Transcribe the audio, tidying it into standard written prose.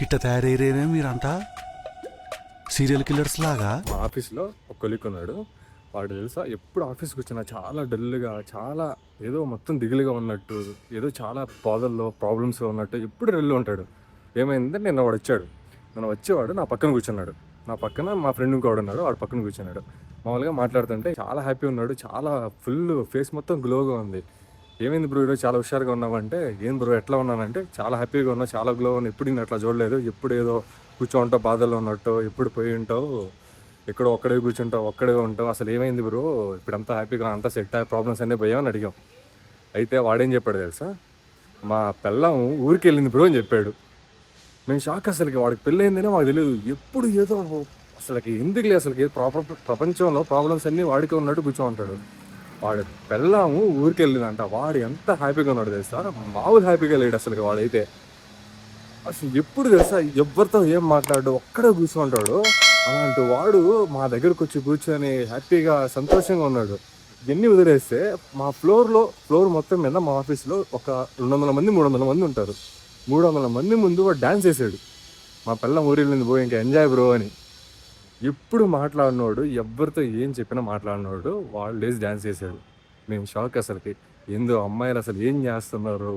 ఇట్ట తయారయ్యేనే మీరంతా serial killers లాగా. మా ఆఫీస్లో ఒక కొలీగ్ ఉన్నాడు. వాడు తెలుసా ఎప్పుడు ఆఫీస్కి వచ్చినా చాలా డల్గా, చాలా ఏదో మొత్తం దిగులుగా ఉన్నట్టు, ఏదో చాలా బాధల్లో ప్రాబ్లమ్స్లో ఉన్నట్టు ఎప్పుడు డల్గా ఉంటాడు. ఏమైందంటే నిన్న వాడు వచ్చాడు. నన్ను వచ్చేవాడు నా పక్కన కూర్చున్నాడు. నా పక్కన మా ఫ్రెండ్ ఇంకోడు ఉన్నాడు, వాడు పక్కన కూర్చున్నాడు. మామూలుగా మాట్లాడుతుంటే చాలా హ్యాపీ ఉన్నాడు, చాలా ఫుల్ ఫేస్ మొత్తం గ్లోగా ఉంది. ఏమైంది బ్రో ఈరోజు చాలా హుషారుగా ఉన్నావంటే, ఏం బ్రో ఎట్లా ఉన్నానంటే చాలా హ్యాపీగా ఉన్నా, చాలా గ్లో ఉన్నా, ఎప్పుడు నేను అట్లా చూడలేదు, ఎప్పుడు ఏదో కూర్చోంటావు బాధల్లో ఉన్నట్టు, ఎప్పుడు పోయి ఉంటావు, ఎక్కడో ఒక్కడే కూర్చుంటావు, ఒక్కడే ఉంటావు, అసలు ఏమైంది బ్రో ఇప్పుడంతా హ్యాపీగా అంతా సెట్ అయ్యే ప్రాబ్లమ్స్ అన్నీ పోయామని అడిగాం. అయితే వాడేం చెప్పాడు తెలుసా, మా పెళ్ళం ఊరికి వెళ్ళింది బ్రో అని చెప్పాడు. మేము షాక్, అసలుకి వాడికి పెళ్ళి అయిందనే మాకు తెలియదు. ఎప్పుడు ఏదో అసలుకి ఎందుకులే, అసలుకి ప్రపంచంలో ప్రాబ్లమ్స్ అన్నీ వాడికే ఉన్నట్టు కూర్చోంటాడు. వాడు పెళ్ళాము ఊరికి వెళ్ళిందంట. వాడు ఎంత హ్యాపీగా ఉన్నాడు తెలుసా, మామూలు హ్యాపీగా లేడు అసలు. వాడైతే అసలు ఎప్పుడు తెలుసా ఎవరితో ఏం మాట్లాడు, ఒక్కడే కూర్చుంటాడు. అలాంటి వాడు మా దగ్గరకు వచ్చి కూర్చొని హ్యాపీగా సంతోషంగా ఉన్నాడు. ఇవన్నీ వదిలేస్తే మా ఫ్లోర్ మొత్తం మీద మా ఆఫీస్లో ఒక 200 మంది 300 మంది ఉంటారు. 300 మంది ముందు వాడు డ్యాన్స్ చేసాడు. మా పిల్ల ఊరిల్లింది పోయి ఇంకా ఎంజాయ్ బ్రో అని. ఎప్పుడు మాట్లాడినోడు, ఎవరితో ఏం చెప్పినా మాట్లాడినోడు వాళ్ళు లేచి డ్యాన్స్ చేశాడు. మేము షాక్ అసలుకి. ఏందో అమ్మాయిలు అసలు ఏం చేస్తున్నారు,